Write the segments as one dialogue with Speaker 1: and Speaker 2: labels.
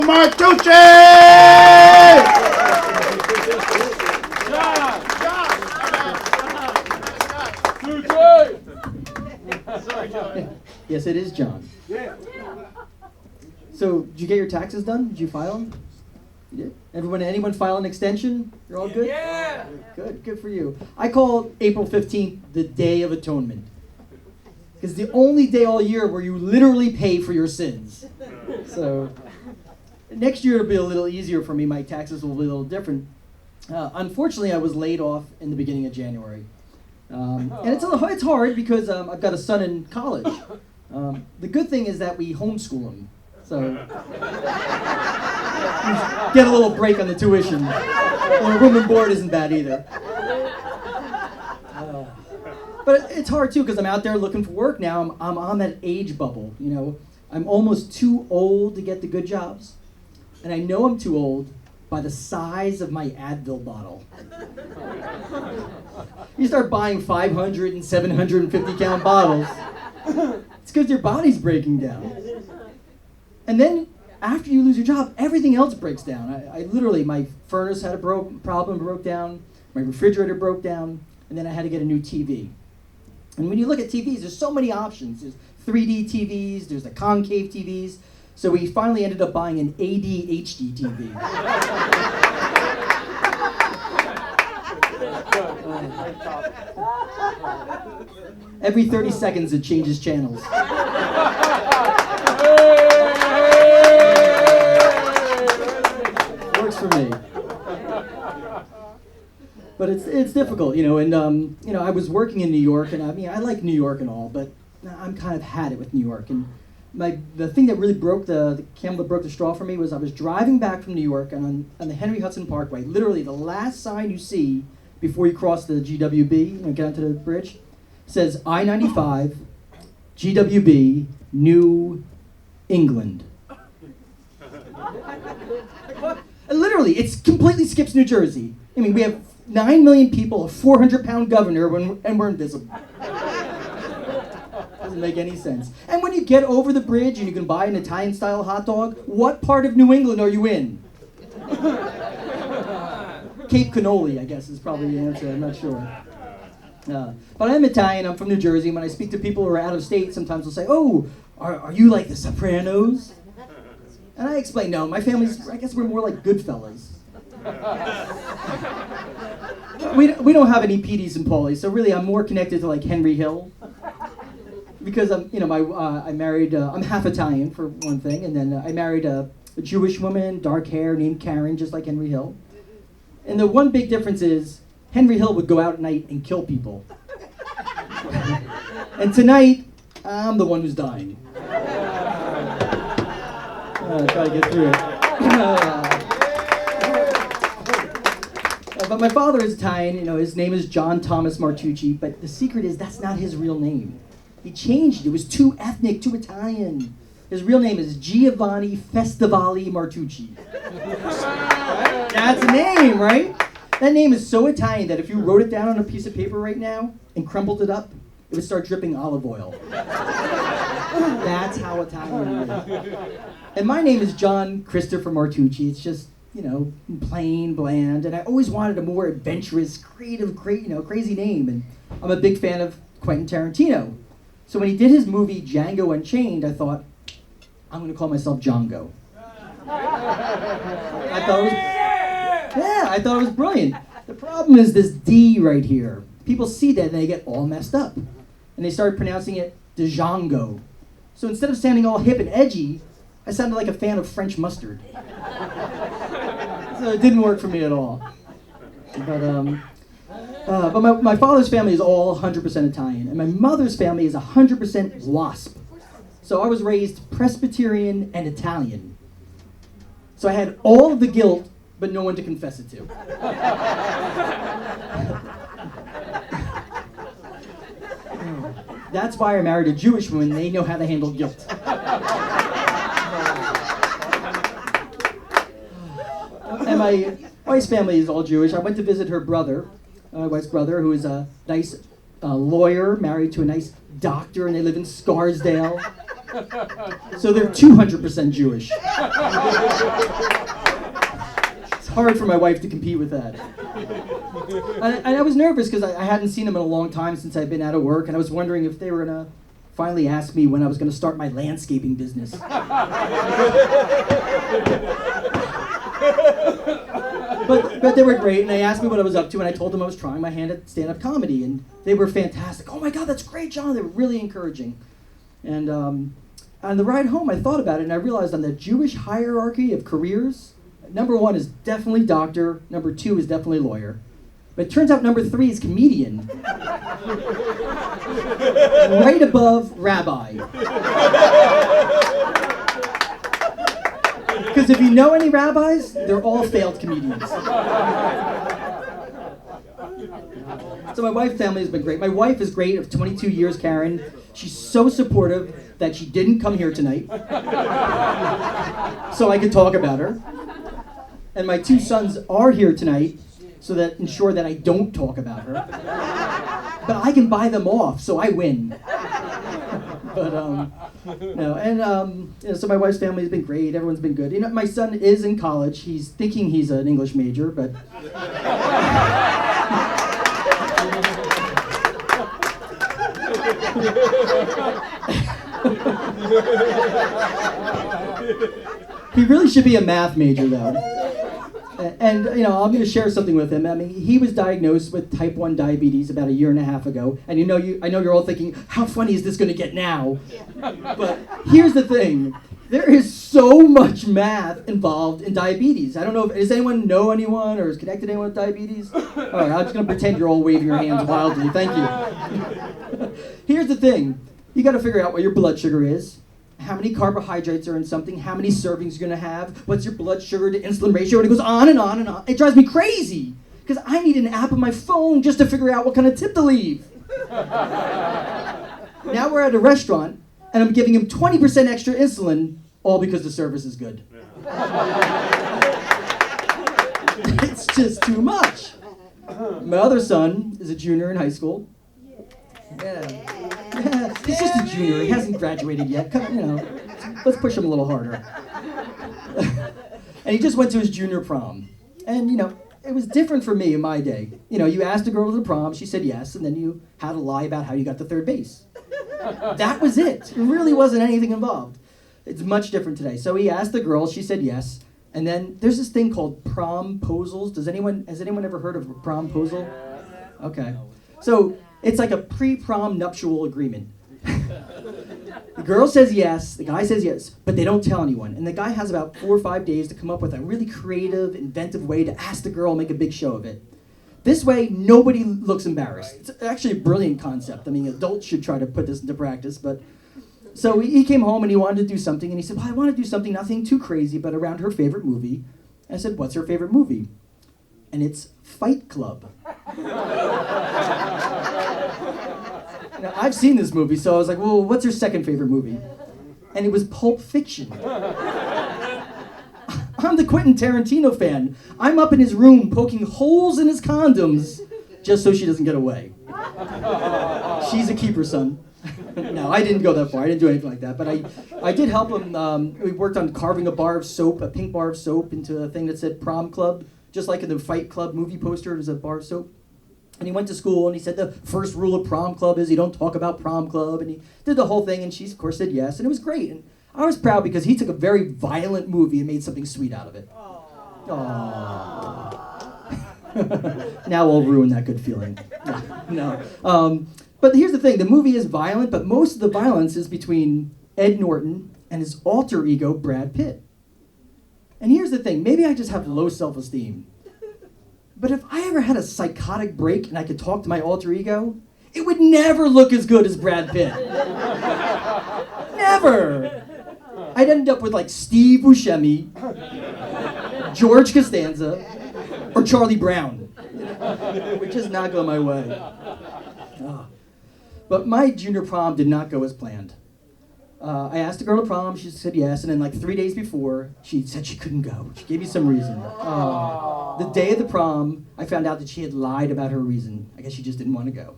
Speaker 1: Martucci!
Speaker 2: Yes, it is John. So, did you get your taxes done? Did you file them? You did? Anyone file an extension? You're all good?
Speaker 3: Yeah!
Speaker 2: Good for you. I call April 15th the Day of Atonement. Because it's the only day all year where you literally pay for your sins. So, next year it'll be a little easier for me. My taxes will be a little different. Unfortunately, I was laid off in the beginning of January. And it's hard because I've got a son in college. The good thing is that we homeschool him. So, get a little break on the tuition. Or room and board isn't bad either. But it's hard too because I'm out there looking for work now. I'm on that age bubble, you know. I'm almost too old to get the good jobs. And I know I'm too old by the size of my Advil bottle. You start buying 500 and 750 count bottles. It's because your body's breaking down. And then after you lose your job, everything else breaks down. I literally, my furnace had a problem, broke down. My refrigerator broke down. And then I had to get a new TV. And when you look at TVs, there's so many options. There's 3D TVs, there's the concave TVs. So we finally ended up buying an ADHD-TV. Every 30 seconds it changes channels. Works for me. But it's difficult, you know, and I was working in New York, and I like New York and all, but I'm kind of had it with New York. And the thing that really broke the camel that broke the straw for me was I was driving back from New York, and on the Henry Hudson Parkway, literally the last sign you see before you cross the GWB and get onto the bridge, says I-95, GWB, New England. And literally, it completely skips New Jersey. I mean, we have 9 million people, a 400-pound governor, and we're invisible. Doesn't make any sense. And when you get over the bridge and you can buy an Italian-style hot dog, what part of New England are you in? Cape Cannoli, I guess, is probably the answer. I'm not sure. But I'm Italian. I'm from New Jersey. When I speak to people who are out of state, sometimes they'll say, "Oh, are you like the Sopranos?" And I explain, no, my family's, I guess we're more like Goodfellas. We don't have any Petey's and Paulies, so really I'm more connected to like Henry Hill. Because I married, I'm half Italian for one thing, and then I married a Jewish woman, dark hair, named Karen, just like Henry Hill. And the one big difference is Henry Hill would go out at night and kill people. And tonight, I'm the one who's dying. Try to get through it. But my father is Italian, you know, his name is John Thomas Martucci, but the secret is that's not his real name. He changed it. It was too ethnic, too Italian. His real name is Giovanni Festivali Martucci. That's a name, right? That name is so Italian that if you wrote it down on a piece of paper right now and crumpled it up, it would start dripping olive oil. That's how Italian it is. And my name is John Christopher Martucci. It's just, you know, plain, bland. And I always wanted a more adventurous, creative, crazy name. And I'm a big fan of Quentin Tarantino. So when he did his movie Django Unchained, I thought, I'm going to call myself Djohngo. I thought it was brilliant. The problem is this D right here. People see that and they get all messed up. And they started pronouncing it Djohngo. So instead of sounding all hip and edgy, I sounded like a fan of French mustard. So it didn't work for me at all. But my father's family is all 100% Italian, and my mother's family is 100% WASP. So I was raised Presbyterian and Italian. So I had all of the guilt, but no one to confess it to. That's why I married a Jewish woman. They know how to handle guilt. And my wife's family is all Jewish. I went to visit her brother, my wife's brother, who is a nice lawyer, married to a nice doctor, and they live in Scarsdale. So they're 200% Jewish. It's hard for my wife to compete with that. And I was nervous because I hadn't seen them in a long time since I'd been out of work, and I was wondering if they were going to finally ask me when I was going to start my landscaping business. But they were great, and they asked me what I was up to, and I told them I was trying my hand at stand-up comedy, and they were fantastic. Oh my God, that's great, John. They were really encouraging. And on the ride home, I thought about it, and I realized on the Jewish hierarchy of careers, number 1 is definitely doctor, number 2 is definitely lawyer. But it turns out number 3 is comedian. Right above rabbi. Because if you know any rabbis, they're all failed comedians. So my wife's family has been great. My wife is great, of 22 years, Karen. She's so supportive that she didn't come here tonight. So I could talk about her. And my 2 sons are here tonight so that ensure that I don't talk about her. But I can buy them off, so I win. But no, and so my wife's family has been great. Everyone's been good. You know, my son is in college. He's thinking he's an English major, but he really should be a math major, though. And you know, I'm going to share something with him. I mean, he was diagnosed with type 1 diabetes about 1.5 years ago. And I know you're all thinking, how funny is this going to get now? But here's the thing. There is so much math involved in diabetes. I don't know, does anyone know anyone or is connected to anyone with diabetes? All right, I'm just going to pretend you're all waving your hands wildly. Thank you. Here's the thing. You got to figure out what your blood sugar is, how many carbohydrates are in something, how many servings you're going to have, what's your blood sugar to insulin ratio, and it goes on and on and on. It drives me crazy, because I need an app on my phone just to figure out what kind of tip to leave. Now we're at a restaurant, and I'm giving him 20% extra insulin, all because the service is good. It's just too much. My other son is a junior in high school. Yeah. He's just a junior. He hasn't graduated yet. Let's push him a little harder. And he just went to his junior prom. And, it was different for me in my day. You asked a girl to the prom, she said yes, and then you had to lie about how you got to third base. That was it. It really wasn't anything involved. It's much different today. So he asked the girl, she said yes, and then there's this thing called promposals. Has anyone ever heard of a promposal? Okay. So it's like a pre-prom nuptial agreement. The girl says yes, the guy says yes, but they don't tell anyone. And the guy has about 4 or 5 days to come up with a really creative, inventive way to ask the girl and make a big show of it. This way, nobody looks embarrassed. It's actually a brilliant concept. I mean, adults should try to put this into practice. But so he came home and he wanted to do something, and he said, well, I want to do something, nothing too crazy, but around her favorite movie. And I said, what's her favorite movie? And it's Fight Club. Now, I've seen this movie, so I was like, well, what's her second favorite movie? And it was Pulp Fiction. I'm the Quentin Tarantino fan. I'm up in his room poking holes in his condoms just so she doesn't get away. She's a keeper, son. No, I didn't go that far. I didn't do anything like that. But I did help him. We worked on carving a bar of soap, a pink bar of soap, into a thing that said Prom Club. Just like in the Fight Club movie poster, there's a bar of soap. And he went to school, and he said the first rule of prom club is you don't talk about prom club. And he did the whole thing, and she, of course, said yes. And it was great. And I was proud because he took a very violent movie and made something sweet out of it. Aww. Now I'll ruin that good feeling. No. But here's the thing. The movie is violent, but most of the violence is between Ed Norton and his alter ego, Brad Pitt. And here's the thing. Maybe I just have low self-esteem. But if I ever had a psychotic break and I could talk to my alter ego, it would never look as good as Brad Pitt. Never. I'd end up with like Steve Buscemi, George Costanza, or Charlie Brown, which is not going my way. Oh. But my junior prom did not go as planned. I asked the girl to prom, she said yes, and then like 3 days before, she said she couldn't go. She gave me some reason. The day of the prom, I found out that she had lied about her reason. I guess she just didn't want to go.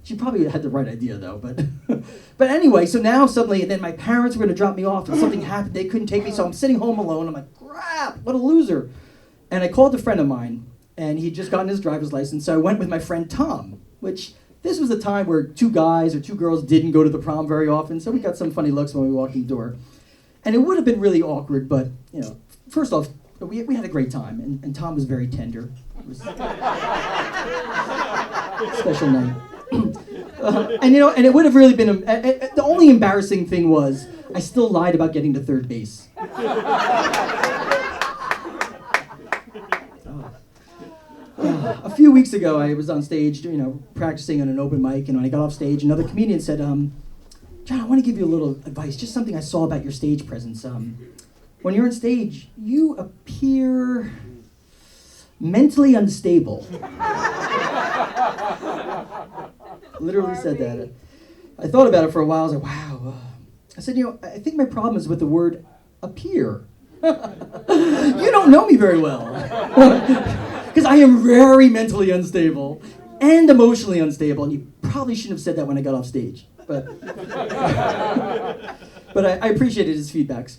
Speaker 2: She probably had the right idea though, but anyway, so now suddenly, and then my parents were gonna drop me off and something happened, they couldn't take me, so I'm sitting home alone, I'm like, crap, what a loser. And I called a friend of mine, and he'd just gotten his driver's license, so I went with my friend Tom, which this was a time where 2 guys or 2 girls didn't go to the prom very often, so we got some funny looks when we walked in the door. And it would have been really awkward, but, you know, first off, we had a great time, and Tom was very tender. It was a special night. And you know, and it would have really been, the only embarrassing thing was, I still lied about getting to third base. A few weeks ago, I was on stage, you know, practicing on an open mic, and when I got off stage, another comedian said, John, I want to give you a little advice, just something I saw about your stage presence. When you're on stage, you appear mentally unstable. Literally said that. I thought about it for a while. I was like, wow. I said, you know, I think my problem is with the word appear. You don't know me very well. Because I am very mentally unstable and emotionally unstable, and you probably shouldn't have said that when I got off stage. But I appreciated his feedbacks.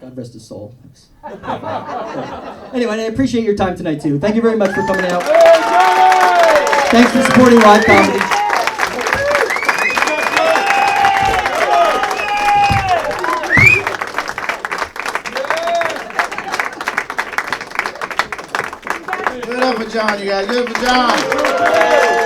Speaker 2: God rest his soul. Anyway, I appreciate your time tonight, too. Thank you very much for coming out. Thanks for supporting live comedy.
Speaker 1: Give it up for John, you guys. Give it up for John.